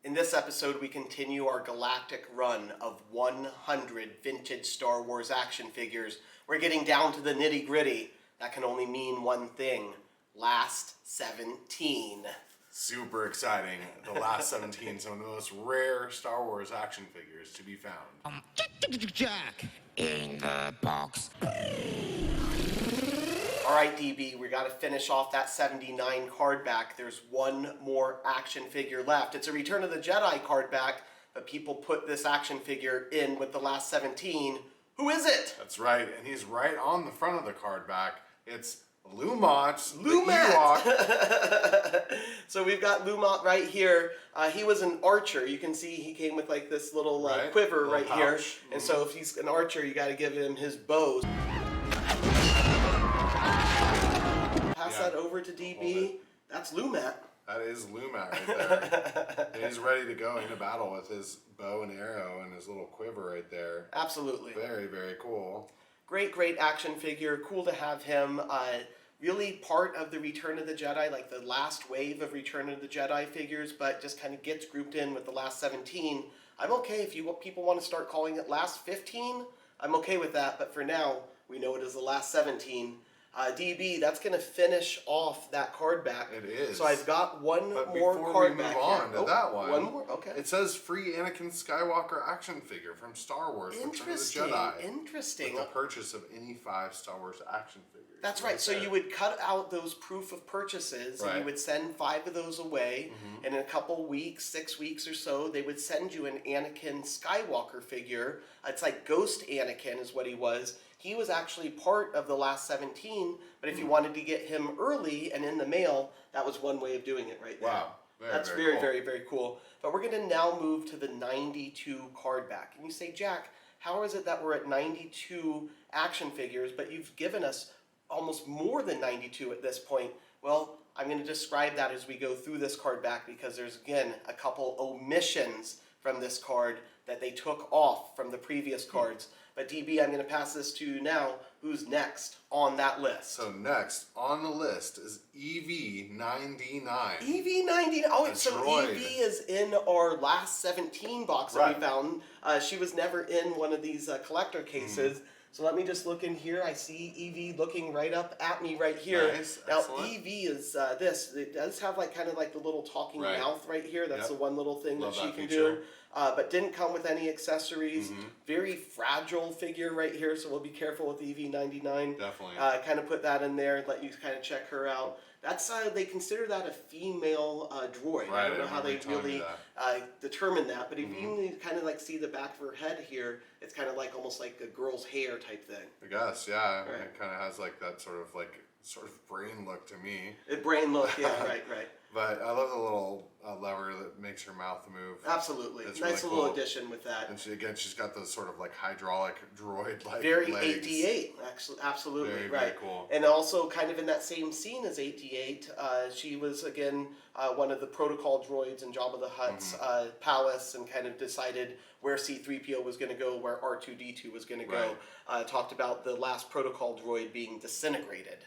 In this episode, we continue our galactic run of 100 vintage Star Wars action figures. We're getting down to the nitty-gritty. That can only mean one thing. Last 17. Super exciting. The last 17, some of the most rare Star Wars action figures to be found. JAK in the box. All right, DB, we got to finish off that 79 card back. There's one more action figure left. It's a Return of the Jedi card back, but people put this action figure in with the last 17. Who is it? That's right, and he's right on the front of the card back. It's Luma. Luma. So we've got Luma right here. He was an archer. You can see he came with like this little quiver little right pouch. here. And so if he's an archer, you got to give him his bow. Pass that over to DB. That's Luma. That is Luma right there. And he's ready to go into battle with his bow and arrow and his little quiver right there. Absolutely. Very, very cool. Great action figure. Cool to have him. Really part of the Return of the Jedi, like the last wave of Return of the Jedi figures, but just kind of gets grouped in with the last 17. I'm okay if people want to start calling it last 15. I'm okay with that, but for now, we know it is the last 17. DB, that's going to finish off that card back. It is. So I've got one But more before card we back move on here. to that one, One more, okay. It says free Anakin Skywalker action figure from Star Wars Return of the Interesting, Jedi. interesting. With the purchase of any 5 Star Wars action figures. That's right. So you would cut out those proof of purchases, and you would send 5 of those away, and in a couple weeks, 6 weeks or so, they would send you an Anakin Skywalker figure. It's like Ghost Anakin is what he was. He was actually part of the last 17, but if you wanted to get him early and in the mail, that was one way of doing it right there. Wow. That's very cool. But we're going to now move to the 92 card back. And you say, Jack, how is it that we're at 92 action figures, but you've given us almost more than 92 at this point? Well, I'm going to describe that as we go through this card back because there's, again, a couple omissions from this card that they took off from the previous cards. But DB, I'm going to pass this to you now. Who's next on that list? So next on the list is EV-99. EV-99. Oh, so droid. EV is in our last 17 box that we found. She was never in one of these collector cases. So let me just look in here. I see EV looking right up at me right here. Nice. Now Excellent. EV is this. It does have like kind of like the little talking mouth right here. That's the one little thing that she can do. But didn't come with any accessories. Very fragile figure right here, so we'll be careful with EV-99. Definitely. Kind of put that in there and let you kind of check her out. That's they consider that a female droid. Right, I don't know how they really determine that, but if you kind of like see the back of her head here, it's kind of like almost like a girl's hair type thing. I guess, yeah. Right. It kind of has like that sort of brain look to me. A brain look, yeah, right. But I love the little lever that makes her mouth move. Absolutely. It's Nice really little cool. addition with that. And she's got those sort of like hydraulic droid-like Very legs. 8D8, actually, absolutely, Very, right. very cool. And also kind of in that same scene as 8D8, she was, again, one of the protocol droids in Jabba the Hutt's palace and kind of decided where C-3PO was going to go, where R2D2 was going to go. Talked about the last protocol droid being disintegrated.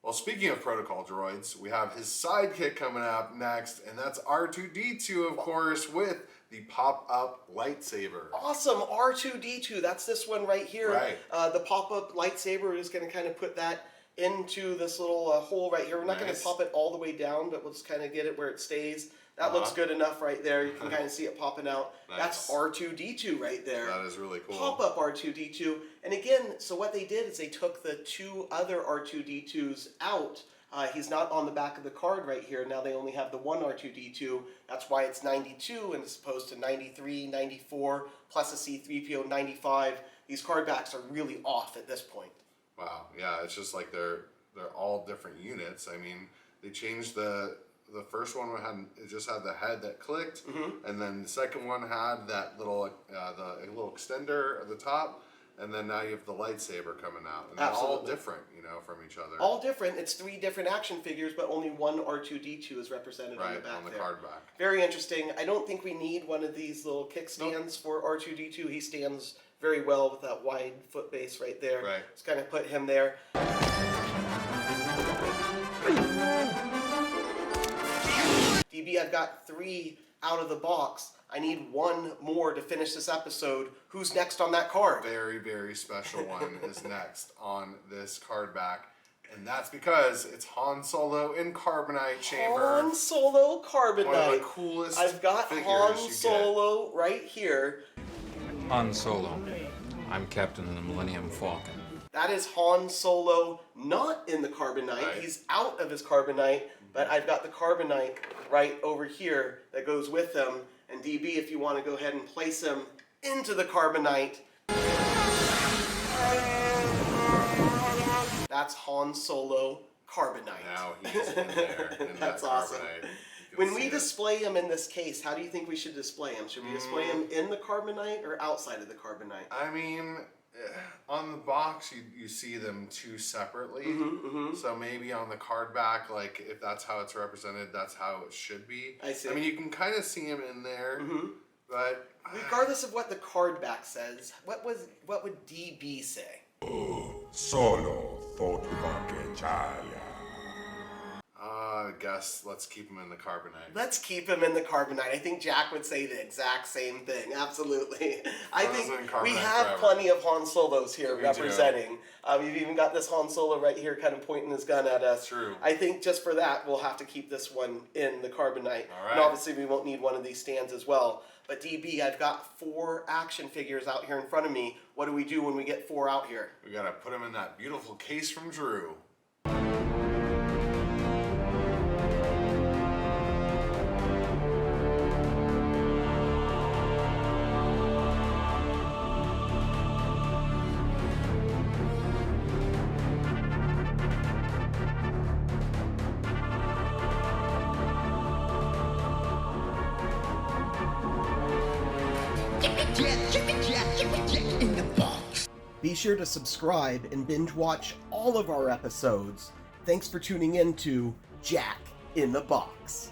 Well, speaking of protocol droids, we have his sidekick coming up next, and that's R2D2, of course, with the pop-up lightsaber. Awesome, R2D2. That's this one right here. Right. The pop-up lightsaber is going to kind of put that into this little hole right here. We're not going to pop it all the way down, but we'll just kind of get it where it stays. That looks good enough right there. You can kind of see it popping out. Nice. That's R2D2 right there. That is really cool. Pop-up R2D2. And again, so what they did is they took the 2 other R2D2s out. He's not on the back of the card right here. Now they only have the one R2D2. That's why it's 92 and as opposed to 93, 94, plus a C-3PO 95. These card backs are really off at this point. Wow, yeah, it's just like they're all different units. I mean, they changed the first one it just had the head that clicked, and then the second one had that little the little extender at the top, and then now you have the lightsaber coming out, and they're all different, from each other. All different. It's 3 different action figures, but only one R2D2 is represented on the back on the there. card back. Very interesting. I don't think we need one of these little kickstands for R2D2. He stands very well with that wide foot base right there. Right. Let's kind of put him there. DB, I've got 3 out of the box. I need 1 more to finish this episode. Who's next on that card? Very, very special one is next on this card back. And that's because it's Han Solo in Carbonite chamber. Han Solo Carbonite. One of the coolest I've got figures Han you Solo right here. Han Solo. I'm captain of the Millennium Falcon. That is Han Solo not in the Carbonite. Right. He's out of his Carbonite, but I've got the Carbonite right over here that goes with him. And DB, if you want to go ahead and place him into the Carbonite. That's Han Solo Carbonite. Now he's in there. In That's that awesome. Carbonite. You can When see we it. display him in this case, how do you think we should display him? Should we display him in the Carbonite or outside of the Carbonite? I mean, on the box, you see them 2 separately. So maybe on the card back, like if that's how it's represented, that's how it should be. I see. I mean, you can kind of see him in there, but Regardless of what the card back says, what would DB say? Solo Fotobakechaya. I guess let's keep him in the Carbonite. Let's keep him in the Carbonite. I think Jack would say the exact same thing. Absolutely. I Throw us think in Carbonite we have forever. plenty of Han Solos here We do. representing. You've even got this Han Solo right here kind of pointing his gun at us. True. I think just for that, we'll have to keep this one in the Carbonite. All right. And obviously we won't need one of these stands as well. But DB, I've got 4 action figures out here in front of me. What do we do when we get 4 out here? We gotta put him in that beautiful case from Drew. JAK in the box. Be sure to subscribe and binge watch all of our episodes. Thanks for tuning in to JAK in the Box.